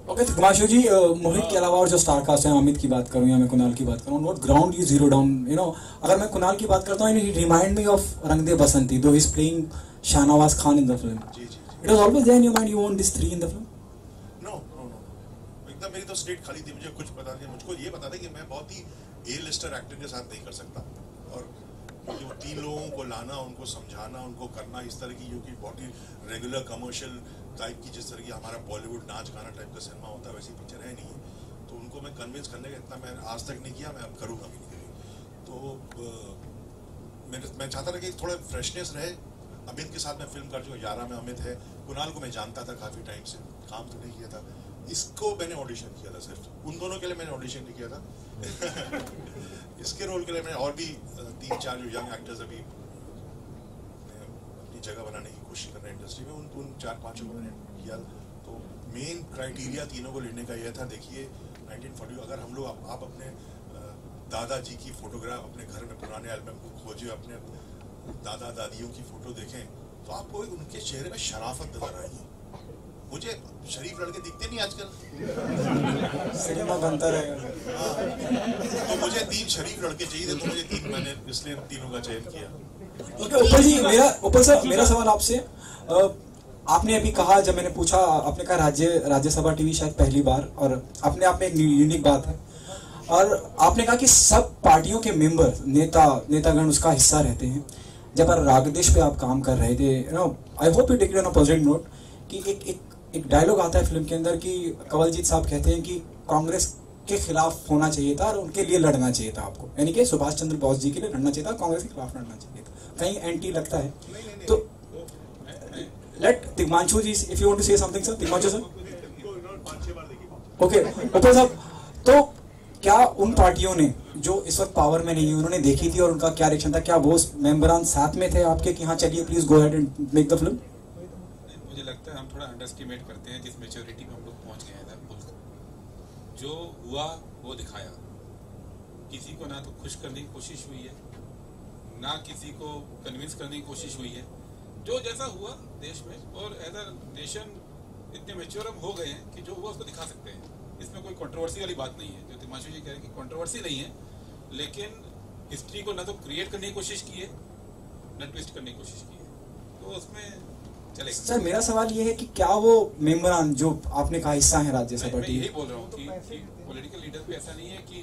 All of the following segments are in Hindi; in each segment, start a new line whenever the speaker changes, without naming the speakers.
ओके तिग्मांशु जी, मोहित के अलावा और जो स्टार कास्ट है, अमित की बात करूं या मैं कुणाल की बात करूं, what ground you zero down, you know, अगर मैं कुणाल की बात करता हूं, ही रिमाइंड मी ऑफ रंग De Basanti, though he is playing Shahnawaz Khan in the film.
जी जी.
It was always there in your mind you want this three in the film?
No no no, एकदम मेरी तो स्टेट खाली थी. मुझे कुछ पता नहीं. मुझको ये पता था कि मैं बहुत ही ए लिस्टर एक्टर के साथ नहीं कर सकता, और क्योंकि वो 3 लोगों को लाना, उनको समझाना, उनको करना इस तरह की, जो कि बहुत ही रेगुलर कमर्शियल टाइप की, जिस तरह की हमारा बॉलीवुड नाच गाना टाइप का सिनेमा होता है, वैसी पिक्चर है नहीं. तो उनको मैं कन्विंस करने का इतना मैं आज तक नहीं किया, मैं अब करूँगा भी नहीं कभी. तो मैं चाहता था कि थोड़ा फ्रेशनेस रहे. अमित के साथ मैं फिल्म कर चुका, 11 में अमित है. कुणाल को मैं जानता था काफ़ी टाइम से, काम तो नहीं किया था. इसको मैंने ऑडिशन किया था, सिर्फ उन दोनों के लिए मैंने ऑडिशन नहीं किया था. इसके रोल के लिए मैंने और भी 3-4 जो यंग एक्टर्स अभी अपनी जगह बनाने की कोशिश कर रहे हैं इंडस्ट्री में, उन 4-5 को मैंने किया. तो मेन क्राइटेरिया तीनों को लेने का यह था. देखिए 1940, अगर हम लोग आप अपने दादाजी की फोटोग्राफ अपने घर में पुराने एल्बम को खोजे, अपने दादा दादियों की फोटो देखें, तो आपको उनके चेहरे में शराफत नजर आएगी. मुझे शरीफ लड़के दिखते नहीं आजकल,
सिनेमा बनता रहेगा.
तो मुझे 3 शरीफ लड़के चाहिए थे, तो मुझे 3, मैंने इसलिए तीनों का चयन किया.
ऊपर जी, मेरा सवाल आपसे, आपने अभी कहा, जब मैंने पूछा, आपने कहा राज्यसभा टीवी शायद पहली बार, और अपने आप में एक यूनिक बात है. और आपने कहा कि सब पार्टियों के मेंबर, नेतागण उसका हिस्सा रहते हैं. जब रागदेश पे आप काम कर रहे थे, you know, I hope you take it on a positive note, कि एक डायलॉग आता है फिल्म के अंदर कि कंवलजीत साहब कहते हैं कि कांग्रेस के खिलाफ होना चाहिए था और उनके लिए लड़ना चाहिए था आपको, यानी कि सुभाष चंद्र बोस जी के लिए लड़ना चाहिए था, कांग्रेस के खिलाफ लड़ना चाहिए था. कहीं एंटी लगता है? तो let Tigmanshu ji, if you want to say something sir. Tigmanshu sir. Okay ऊपर साहब, तो क्या उन पार्टियों ने जो इस वक्त पावर में नहीं है, उन्होंने देखी थी और उनका क्या रिएक्शन था? क्या वो मेंबरान साथ में थे आपके कि हाँ चलिए please go ahead and make the film?
मुझे लगता है हम थोड़ा अंडरस्टिमेट करते हैं जिस मेच्योरिटी में हम लोग पहुंच गए हैं. मुल्क जो हुआ वो दिखाया. किसी को ना तो खुश करने की कोशिश हुई है, ना किसी को कन्विंस करने की कोशिश हुई है. जो जैसा हुआ देश में, और एज अ नेशन इतने मेच्योर हम हो गए हैं कि जो हुआ उसको दिखा सकते हैं. इसमें कोई कंट्रोवर्सी वाली बात नहीं है. जो तिग्मांशु जी कह रहे हैं कि कंट्रोवर्सी नहीं है, लेकिन हिस्ट्री को ना तो क्रिएट करने की कोशिश की है, न ट्विस्ट करने की कोशिश की है. तो उसमें चलेगा.
सर मेरा सवाल ये है कि क्या वो मेंबरान जो आपने कहा हिस्सा है राज्यसभा
मैं यही बोल रहा हूँ कि पॉलिटिकल लीडर भी ऐसा नहीं है कि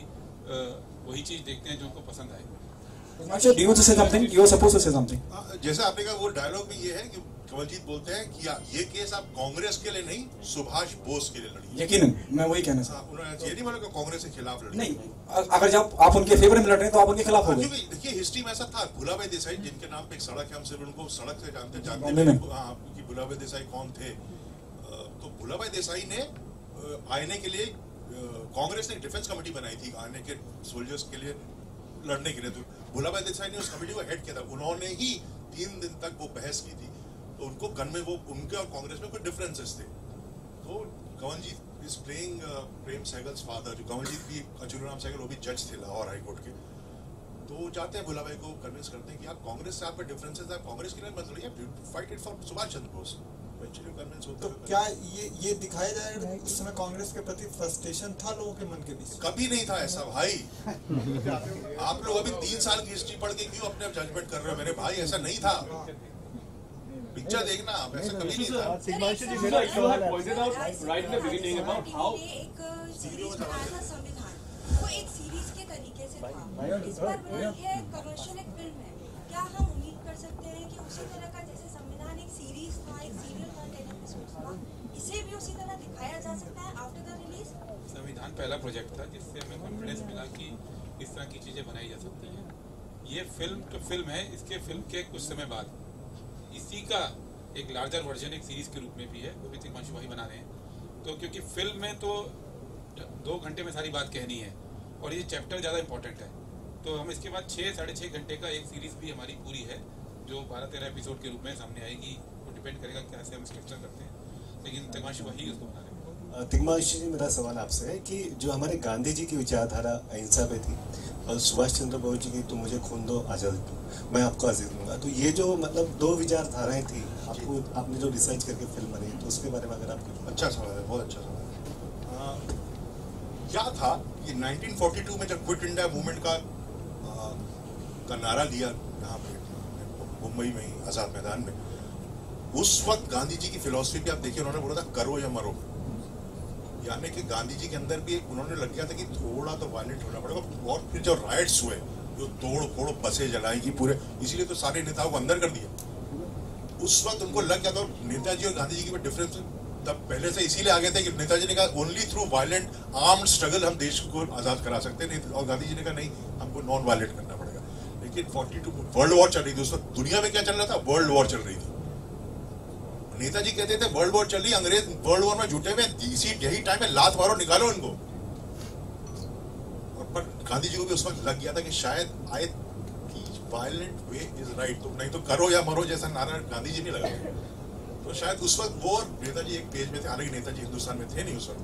वही चीज देखते हैं जो उनको पसंद आए.
अच्छा, do you want to say something? You are supposed to say something.
जैसे आपने कहा, वो डायलॉग में ये है कि कंवलजीत बोलते हैं कि ये केस आप कांग्रेस के लिए नहीं, सुभाष बोस के लिए लड़िए.
यकीनन मैं वही कहना चाहता हूं.
उन्होंने ये नहीं बोला कि कांग्रेस के खिलाफ लड़िए.
नहीं, अगर जब आप उनके फेवर में लड़ रहे हैं तो आप उनके खिलाफ हो गए.
देखिए हिस्ट्री में ऐसा था. भुलाभाई देसाई, जिनके नाम पे एक सड़क है, हम सिर्फ उनको सड़क से जानते कि भुलाभाई देसाई कौन थे. तो भुलाभाई देसाई ने आईने के लिए, कांग्रेस ने डिफेंस कमेटी बनाई थी आईने के सोल्जर्स के लिए लड़ने के लिए. तो भुलाभाई देसाई ने उस कमेटी को हेड किया था. उन्होंने ही 3 दिन तक वो बहस की थी. तो उनको गन में, वो उनके और कांग्रेस में कोई डिफरेंसेस थे. तो Kanwaljeet is playing Prem Sehgal's father. जो कंवलजीत भी, अचूराम सहगल, वो भी जज थे लाहौर हाई कोर्ट के. तो वो चाहते हैं, भुलाभाई को कन्विंस करते हैं कि आप कांग्रेस से, आपका डिफरेंसेस है, कांग्रेस के लिए मत लड़िए, fight it for Subhash Chandra Bose.
तो क्या ये दिखाया जाएगा उस समय कांग्रेस के प्रति फ्रस्ट्रेशन था लोगों के मन के बीच?
कभी नहीं था ऐसा भाई. आप लोग अभी 3 साल की हिस्ट्री पढ़ के क्यों अपने जजमेंट कर रहे हो मेरे भाई? ऐसा नहीं था. पिक्चर देखना आप, ऐसा कभी नहीं था.
तिग्मांशु जी, मेरा एक सवाल है. pointed out right in the beginning about how
एक सीरीज बनाना, संविधान वो एक सीरीज के तरीके से था. इस बार बनाई है कमर्शियल एक फिल्म है. क्या हम उम्मीद कर सकते हैं कि उसी तरह का, जैसे संविधान एक सीरीज था, एक सीरियल था, 10 एपिसोड्स था, इसे भी उसी तरह दिखाया जा सकता है आफ्टर द रिलीज?
संविधान पहला प्रोजेक्ट था जिससे हमें कॉन्फिडेंस मिला कि इस तरह की चीजें बनाई जा सकती हैं. ये फिल्म तो फिल्म है, इसके फिल्म के कुछ समय बाद इसी का एक लार्जर वर्जन एक सीरीज के रूप में भी है, वो भी तिग्मांशु भाई बना रहे हैं. तो क्योंकि फिल्म में तो 2 घंटे में सारी बात कहनी है, और ये चैप्टर ज़्यादा इंपॉर्टेंट है. तो हम इसके बाद 6-6.5 घंटे का एक सीरीज भी हमारी पूरी है, जो 12-13 एपिसोड के रूप में सामने आएगी. वो डिपेंड करेगा कैसे हम स्ट्रक्चर करते हैं, लेकिन तिग्मांशु भाई उसको बना रहे हैं.
तिग्मांशु जी, मेरा सवाल आपसे है कि जो हमारे गांधी जी की विचारधारा अहिंसा पे थी, और सुभाष चंद्र बोस जी की तुम मुझे खून दो आजादी दो, मैं आपको आज़ादी दूंगा, तो ये जो मतलब 2 विचारधाराएं थी, आपने जो रिसर्च करके फिल्म बनी, तो उसके बारे में अगर आप कुछ.
अच्छा सवाल है, बहुत अच्छा सवाल है. क्या था कि 1942 में जब क्विट इंडिया मूवमेंट का नारा लिया यहाँ पे मुंबई में ही आजाद मैदान में, उस वक्त गांधी जी की फिलॉसफी भी आप देखिए, उन्होंने बोला था करो या मरो। यानी कि गांधी जी के अंदर भी उन्होंने लग गया था कि थोड़ा तो वायलेंट होना पड़ेगा। और फिर जो राइट्स हुए, जो तोड़ फोड़ बसें जलाई की पूरे, इसीलिए तो सारे नेताओं को अंदर कर दिया। उस वक्त उनको लग गया था। नेताजी और गांधी जी के डिफरेंस तब पहले से इसीलिए आ गए थे कि नेताजी ने कहा only through violent armed struggle हम देश को आजाद करा सकते हैं, और गांधी जी ने कहा नहीं, हमको नॉन वायलेंट करना पड़ेगा। लेकिन 42 वर्ल्ड वॉर चल रही थी, उस वक्त दुनिया में क्या चल रहा था, वर्ल्ड वॉर चल रही थी। नेताजी कहते थे वर्ल्ड वॉर चल रही, अंग्रेज वर्ल्ड वॉर में जुटे हुए, यही टाइम है, लात मारो, निकालो इनको। और पर गांधी जी को भी उस वक्त लग गया था कि शायद वायलेंट वे इज राइट, तो नहीं तो करो या मरो जैसा नारा गांधी जी नहीं लगा। तो शायद उस वक्त वो नेताजी एक पेज में थे, हालांकि नेताजी हिंदुस्तान में थे नहीं उस वक्त।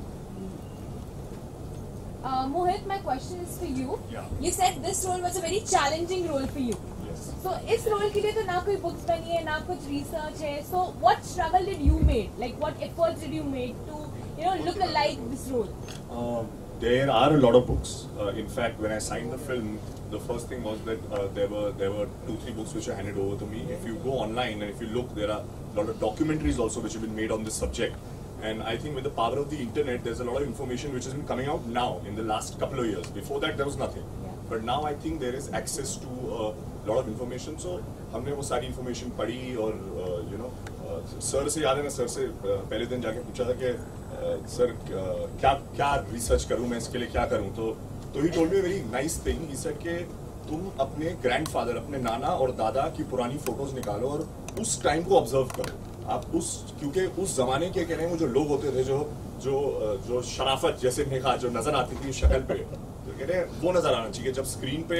Mohit, my question is for you.
Yeah.
You said this role was a very challenging role for you.
Yes.
So इस role के लिए तो ना कोई books बनी है, ना कुछ research है. So what struggle did you make? Like what efforts did you make to look alike this role?
There are a lot of books. In fact, when I signed the film, the first thing was that there were 2-3 books which were handed over to me. If you go online and if you look, there are a lot of documentaries also which have been made on this subject. And I think with the power of the internet, there's a lot of information which has been coming out now in the last couple of years. Before that, there was nothing.
Yeah.
But now I think there is access to a lot of information. So हमने वो सारी information पढ़ी और सर से याद है ना, सर से पहले दिन जाके पूछा था कि सर क्या रिसर्च करूँ मैं, इसके लिए क्या करूँ, तो he told me a very nice thing. He said कि तुम अपने ग्रैंडफादर, अपने नाना और दादा की पुरानी फोटोज निकालो और उस टाइम को ऑब्जर्व करो आप, क्योंकि उस जमाने के कह रहे हैं वो जो लोग होते थे जो शराफत जैसे नेहा जो नजर आती थी शक्ल पे, तो कह रहे हैं वो नजर आना चाहिए जब स्क्रीन पे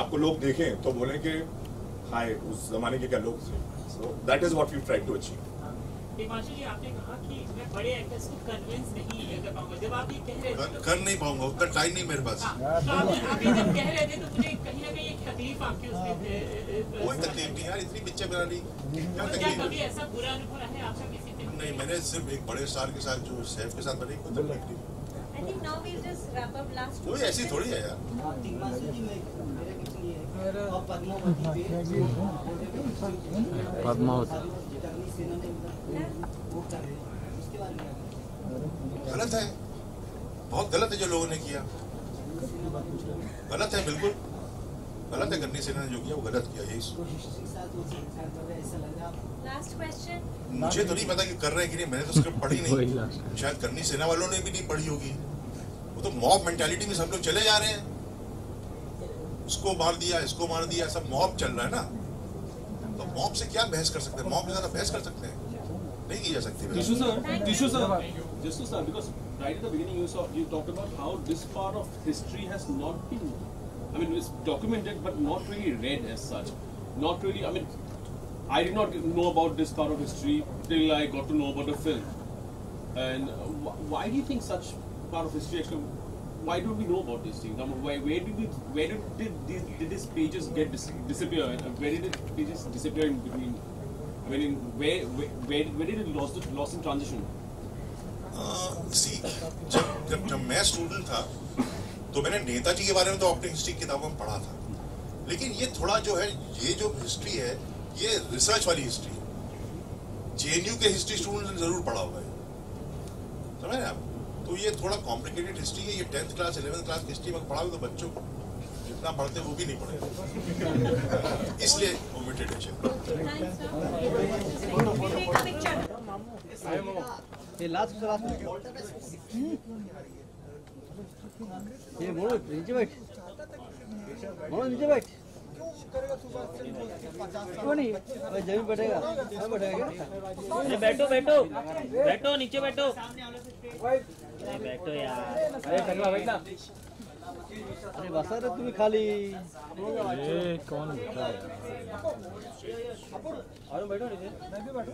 आपको लोग देखें तो बोले कि हाय उस जमाने के क्या लोग थे। So that is what we try to achieve.
Himanshu ji, आपने कहा कि मैं बड़े एक्टर्स को कन्विंस नहीं कर पाऊंगा। जब आप ये कह रहे थे
कर नहीं पाऊंगा, उतना टाइम नहीं मेरे पास।
तो आप ये जब कह रहे थे तो मुझे कहीं ना कहीं एक तकलीफ आपके उसमें
कोई तकलीफ नहीं यार, इतनी पिक्चर बना ली, क्या
क्या
तकलीफ
कभी ऐसा बुरा अनुभव है आपका किसी से?
नहीं, मैंने सिर्फ एक बड़े स्टार के साथ जो सैफ के साथ बनी, कोई तकलीफ नहीं।
I think now we'll just wrap up last.
कोई ऐसी थोड़ी है यार। गलत है, बहुत गलत है जो लोगों ने किया, गलत है, बिल्कुल गलत है। गन्नी सेना ने जो किया वो गलत किया। यही
Last question.
मुझे तो नहीं पता कि कर रहे हैं कि नहीं, मैंने तो स्क्रिप्ट पढ़ी नहीं, शायद गन्नी सेना वालों ने भी नहीं पढ़ी होगी। वो तो मॉब मेंटालिटी में सब लोग चले जा रहे हैं, उसको मार दिया, इसको मार दिया, सब मॉब चल रहा है ना। तो मॉब से क्या बहस कर सकते हैं? मॉब के साथ बहस कर सकते हैं? नहीं की जा सकती।
Tishu sir, just to start, because right at the beginning you talked about how this part of history has not been, I mean, it's documented but not really read as such. Not really, I mean, I did not know about this part of history till I got to know about the film. And why do you think such part of history actually? Why don't we know about these things? I mean, where did these pages get disappear? Where did the pages disappear in between? Where did it lost in transition?
जब मैं स्टूडेंट था तो मैंने नेताजी के बारे में तो अपनी हिस्ट्री किताबों में पढ़ा था, लेकिन ये थोड़ा जो है, ये जो हिस्ट्री है ये रिसर्च वाली हिस्ट्री है। जेएनयू के हिस्ट्री स्टूडेंट ने जरूर पढ़ा हुआ है, समझ रहे आप? तो ये थोड़ा कॉम्प्लिकेटेड हिस्ट्री है। ये 10th class 11th class history में पढ़ा हुआ तो बच्चों को जितना पढ़ते वो भी नहीं पढ़े, इसलिए ओमिटेड है।
ये मोड़ो नीचे बैठ, मोड़ो नीचे बैठ। क्यों नहीं जमीन बैठेगा, बैठेगा।
बैठो बैठो बैठो, नीचे बैठो, बैठो यार।
अरे टकला बैठना। अरे बस अरे तुम्हें खाली ये कौन बैठा है? और बैठो नीचे, मैं भी बैठो।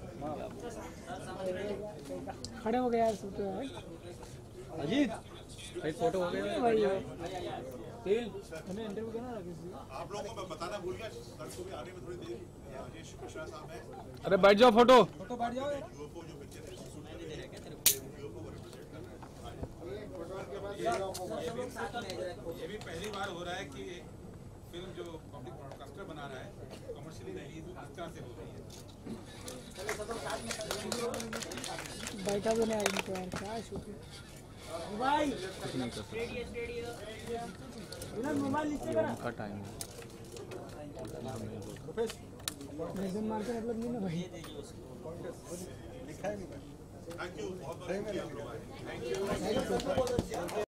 खड़े हो गए यार, फोटो है अजीत, एक फोटो हो गया भाई। तेल हमें इंटरव्यू करना है किसी।
आप लोगों को मैं बताना भूल गया, सर को भी आने में थोड़ी देर। राजेश मिश्रा साहब हैं।
अरे बैठ जाओ, फोटो
बैठ जाओ।
यूएफओ जो पिक्चर है शूट कर रहे हैं, यूएफओ को रिप्रेजेंट करना है।
ये भी पहली बार हो रहा है कि एक फिल्म जो पब्लिक ब्रॉडकास्टर बना रहा है कमर्शियली रिलीज इस तरह से हो रही है।
बैठा भी नहीं आदमी को यार, क्या शूट मोबाइल मोबाइल नीचे करा का टाइम मैगजीन मार के मतलब नहीं ना भाई
थैंक यू बहुत बहुत शुक्रिया आप लोग आए। Thank you.